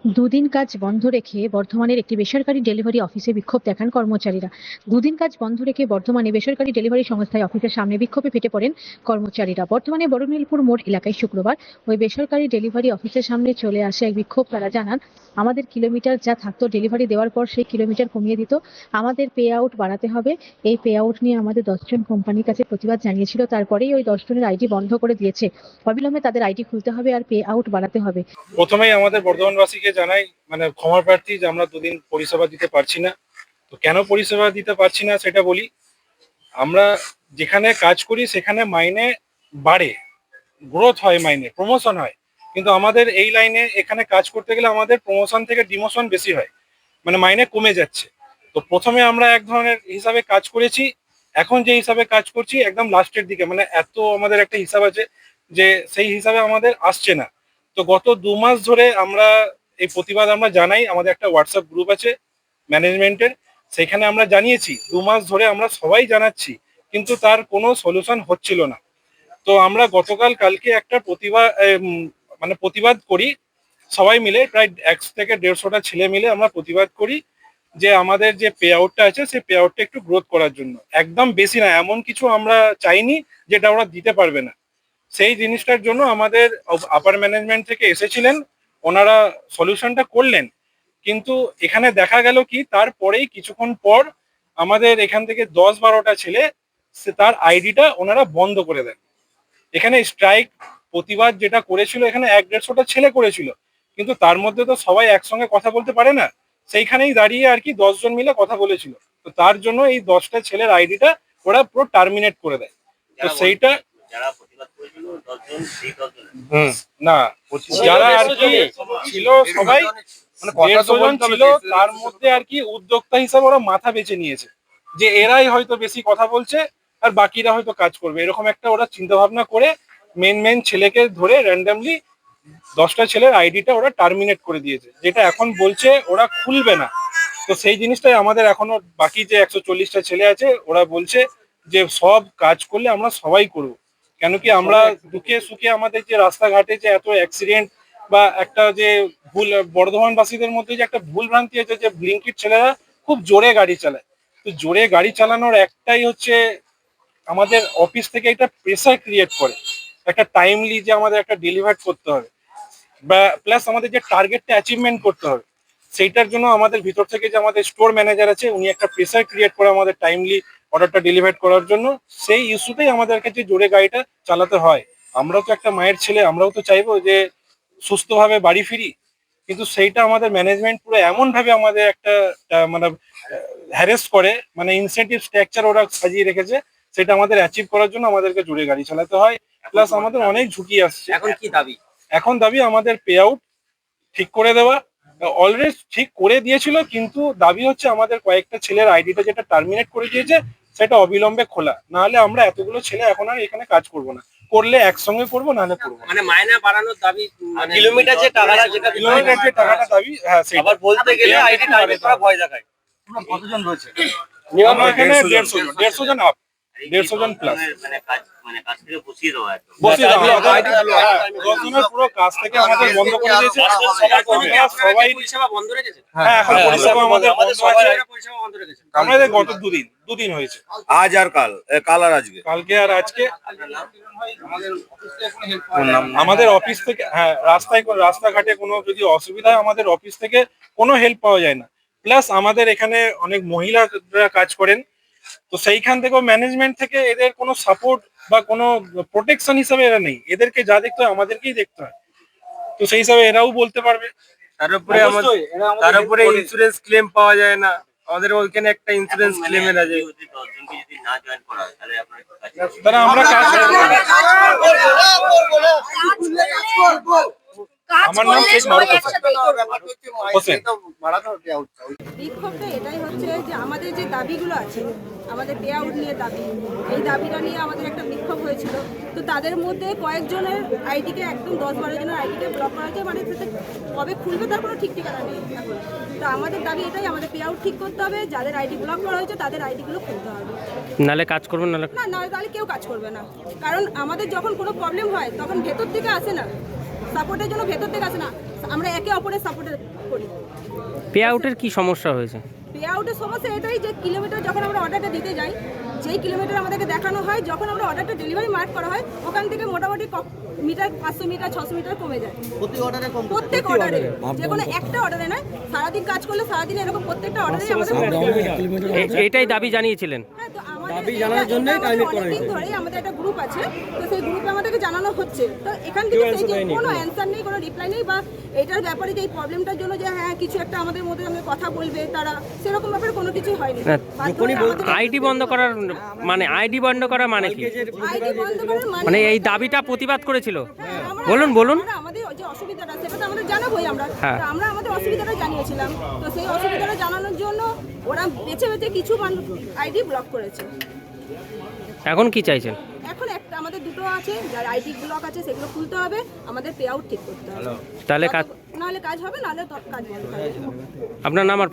দুদিন কাজ বন্ধ রেখে বর্ধমানের একটি বেসরকারি ডেলিভারি অফিসে বিক্ষোভ দেখান কর্মচারীরা। দুদিন কাজ বন্ধ রেখে বর্ধমানে বেসরকারি ডেলিভারি সংস্থায় অফিসের সামনে বিক্ষোভে ফেটে পড়েন কর্মচারীরা। বর্তমানে বড়নীলপুর মোড় এলাকায় শুক্রবার ওই বেসরকারি ডেলিভারি অফিসের সামনে চলে আসে এক বিক্ষোভ। তারা জানান, আমাদের কিলোমিটার যা থাকতো ডেলিভারি দেওয়ার পর সেই কিলোমিটার কমিয়ে দিত, আমাদের পে আউট বাড়াতে হবে। এই পে আউট নিয়ে আমাদের 10 জন কোম্পানির কাছে প্রতিবাদ জানিয়েছিল, তারপরেই ওই 10 জনের আইডি বন্ধ করে দিয়েছে। অবিলম্বে তাদের আইডি খুলতে হবে আর পে আউট বাড়াতে হবে। প্রথমেই আমাদের বর্ধমানবাসীকে জানাই ক্ষমা প্রার্থী যে আমরা দুদিন পরিষেবা দিতে পারছি না। তো কেন পরিষেবা দিতে পারছি না সেটা বলি। আমরা যেখানে কাজ করি সেখানে মাইনে বাড়ে, গ্রোথ হয়, মাইনে প্রমোশন হয়, কিন্তু আমাদের এই লাইনে এখানে কাজ করতে গেলে আমাদের প্রমোশন থেকে ডিমোশন বেশি হয়, মাইনে কমে যাচ্ছে। তো প্রথমে আমরা এক ধরনের হিসাবে কাজ করেছি, এখন যে হিসাবে কাজ করছি একদম লাস্টের দিকে, এত আমাদের একটা হিসাব আছে যে সেই হিসাবে আমাদের আসছে না। তো গত 2 মাস ধরে আমরা এই প্রতিবাদ আমরা জানাই, আমাদের একটা হোয়াটসঅ্যাপ গ্রুপ আছে ম্যানেজমেন্টের, সেখানে আমরা জানিয়েছি। 2 মাস ধরে আমরা সবাই জানাচ্ছি, কিন্তু তার কোনো সলিউশন হচ্ছিল না। তো আমরা কালকে একটা প্রতিবাদ করি সবাই মিলে, প্রায় 100 থেকে 150টা ছেলে মিলে আমরা প্রতিবাদ করি যে আমাদের যে পে আউটটা আছে সেই পে আউটটা একটু গ্রোথ করার জন্য। একদম বেশি না, এমন কিছু আমরা চাইনি যেটা ওরা দিতে পারবে না। সেই জিনিসটার জন্য আমাদের আপার ম্যানেজমেন্ট থেকে এসেছিলেন, ওনারা সলিউশনটা করলেন। কিন্তু এখানে দেখা গেল কি, তারপরেই কিছুক্ষণ পর আমাদের এখান থেকে 10-12টা ছেলে তার আইডিটা ওনারা বন্ধ করে দেন। এখানে স্ট্রাইক প্রতিবাদ যেটা করেছিল, এখানে 100-150টা ছেলে করেছিল, কিন্তু তার মধ্যে তো সবাই একসঙ্গে কথা বলতে পারে না। সেইখানেই দাঁড়িয়ে আর কি 10 জন মিলে কথা বলেছিল। তো তার জন্য এই 10টা ছেলের আইডিটা ওরা পুরো টার্মিনেট করে দেয়। তো সেইটা না, যারা আর কি ছিল সবাই 150 জন ছিল, তার মধ্যে আর কি উদ্যোক্তা হিসাবে ওরা মাথা বেছে নিয়েছে যে এরাই হয়তো বেশি কথা বলছে আর বাকিরা হয়তো কাজ করবে, এরকম একটা ওরা চিন্তা ভাবনা করে মেন ছেলেকে ধরে র্যান্ডামলি 10টা ছেলের আইডিটা ওরা টার্মিনেট করে দিয়েছে, যেটা এখন বলছে ওরা খুলবে না। তো সেই জিনিসটাই আমাদের এখনো বাকি যে 140টা ছেলে আছে, ওরা বলছে যে সব কাজ করলে আমরা সবাই করব। কেন কি আমরা দুঃখে সুখে আমাদের যে রাস্তাঘাটে যে এত অ্যাক্সিডেন্ট বা একটা যে ভুল, বর্ধমানবাসীদের মধ্যে যে একটা ভুল ভ্রান্তি আছে যে ব্লিঙ্কিট ছেলেরা খুব জোরে গাড়ি চালায়। তো জোরে গাড়ি চালানোর একটাই হচ্ছে আমাদের অফিস থেকে একটা প্রেসার ক্রিয়েট করে, একটা টাইমলি যে আমাদের একটা ডেলিভার করতে হবে, বা প্লাস আমাদের যে টার্গেটটা অ্যাচিভমেন্ট করতে হবে, সেইটার জন্য আমাদের ভিতর থেকে যে আমাদের স্টোর ম্যানেজার আছে উনি একটা প্রেসার ক্রিয়েট করে আমাদের টাইমলি অর্ডারটা ডেলিভার করার জন্য। সেই ইস্যুতেই আমাদের কাছে জোরে গাড়িটা চালাতে হয়। আমরাও তো একটা মায়ের ছেলে, আমরাও তো চাইবো যে সুস্থভাবে বাড়ি ফিরি, কিন্তু সেইটা আমাদের ম্যানেজমেন্ট পুরো এমন ভাবে আমাদের একটা হ্যারেস করে, ইনসেন্টিভ স্ট্রাকচার ওরা সাজিয়ে রেখেছে, সেটা আমাদের অ্যাচিভ করার জন্য আমাদেরকে জোরে গাড়ি চালাতে হয়। প্লাস আমাদের অনেক ঝুঁকি আসছে। এখন কি দাবি? এখন দাবি আমাদের পে আউট ঠিক করে দেওয়া। অলরেডি ঠিক করে দিয়েছিল, কিন্তু দাবি হচ্ছে আমাদের কয়েকটা ছেলের আইডিটা যেটা টার্মিনেট করে দিয়েছে সেটা অবিলম্বে খোলা, নাহলে আমরা এতগুলো ছেলে এখন আর এখানে কাজ করব না, করলে একসঙ্গে করবো, নাহলে করবো না। মাইনে বাড়ানোর দাবি, কিলোমিটার যে টাকাটা, কিলোমিটার যে টাকাটা দাবি, হ্যাঁ সেটা আবার বলতে গেলে আইডি টার্গেট করা ভয় দেখায়। কতজন রয়েছে? আমরা এখানে 150 জন আপ, 150 জন প্লাস কাজ থেকে বসিয়ে দেওয়া একদম। বসিয়ে দেওয়া। 10 জনের পুরো কাজ থেকে আমাদের বন্ধ করে দিয়েছে। সবাই পরিষেবা বন্ধ রেখেছে। হ্যাঁ, এখন পরিষেবা আমাদের বন্ধ আছে। পরিষেবা বন্ধ রেখেছে। আমাদের গত দুদিন হয়েছে, আজ আর কাল আর আজকে। কালকে আর আজকে। আমাদের অফিস থেকে, হ্যাঁ, রাস্তাঘাটে কোনো যদি অসুবিধা হয় আমাদের অফিস থেকে কোনো হেল্প পাওয়া যায় না। প্লাস আমাদের এখানে অনেক মহিলারা কাজ করেন, তো সেইখান থেকেও ম্যানেজমেন্ট থেকে এদের কোনো সাপোর্ট বা কোনো প্রোটেকশন হিসাবে এরা নেই। এদেরকে যা দেখতে হয় আমাদেরকেই দেখতে হয়, তো সেই হিসাবে এরাও বলতে পারবে। তার উপরে ইন্স্যুরেন্স ক্লেম পাওয়া যায় না, আমাদের ওইখানে একটা ইন্স্যুরেন্স ক্লেমের আছে। তারা আমরা কাজ করবো না। আমার নাম শেখ মারুফ হোসেন। বিক্ষোভটা এটাই হচ্ছে যে আমাদের যে দাবিগুলো আছে, আমাদের পে আউট নিয়ে দাবি, এই দাবিটা নিয়ে আমাদের একটা বিক্ষোভ হয়েছিল। তো তাদের মধ্যে কয়েকজনের আইডিকে, একদম 10-12 জনের আইডিকে ব্লক করা হয়েছে, সেটা কবে খুলবে তার কোনো ঠিক ঠিকানা নেই এখন। তো আমাদের দাবি এটাই, আমাদের পে আউট ঠিক করতে হবে, যাদের আইডি ব্লক করা হয়েছে তাদের আইডিগুলো খুলতে হবে, নালে কাজ করবেন না। তাহলে কেউ কাজ করবে না। কারণ আমাদের যখন কোনো প্রবলেম হয় তখন ভেতর থেকে আসে না, সাপোর্টের জন্য ভেতর থেকে আসে না, আমরা একে অপরের সাপোর্ট করি। পে আউটের কি সমস্যা হয়েছে? পে আউটের সমস্যা এটাই যে কিলোমিটার যখন আমরা অর্ডারটা দিতে যাই, যেই কিলোমিটার আমাদেরকে দেখানো হয়, যখন আমরা অর্ডারটা ডেলিভারি মার্ক করা হয় ওখান থেকে মোটামুটি মিটার 500 মিটার 600 মিটার কমে যায় প্রত্যেক অর্ডারে, যে কোনো একটা অর্ডারে নয়, সারাদিন কাজ করলে সারাদিন এরকম প্রত্যেকটা অর্ডারে আমাদের এটাই দাবি জানিয়েছিলেন? হ্যাঁ, তো আমাদের অনেকদিন ধরেই আমাদের একটা গ্রুপ আছে, তো সেই গ্রুপে আমাদেরকে জানানো হচ্ছে, তো এখান থেকে সেই যে কোনো অ্যান্সার নেই, কোনো রিপ্লাই নেই, বা এটার ব্যাপারে যে এই প্রবলেমটার জন্য যে হ্যাঁ কিছু একটা আমাদের মধ্যে কথা বলবে তারা, সেরকম ব্যাপারে কোনো কিছুই হয়নি। আইডি বন্ধ করার আইডি বন্ধ করা মানে কি? আইডি বন্ধ করার মানে এই দাবিটা প্রতিবাদ করেছিল? হ্যাঁ, বলুন। আমরা আমাদের যে অসুবিধাটা সেটা তো আমাদের জানাবোই আমরা। হ্যাঁ। তো আমরা আমাদের অসুবিধাটা জানিয়েছিলাম, তো সেই অসুবিধাটা জানানোর জন্য ওরা বেছে বেছে কিছু আইডি ব্লক করেছে। এখন কি চাইছেন? এখন একটা আমাদের দুটো আছে, যার আইডি ব্লক আছে সেগুলো খুলতে হবে, আমাদের পে আউট ঠিক করতে হবে, তাহলে কাজ নাহলে কাজ হবে, নাহলে কাজ বন্ধ হবে। আপনার নাম আর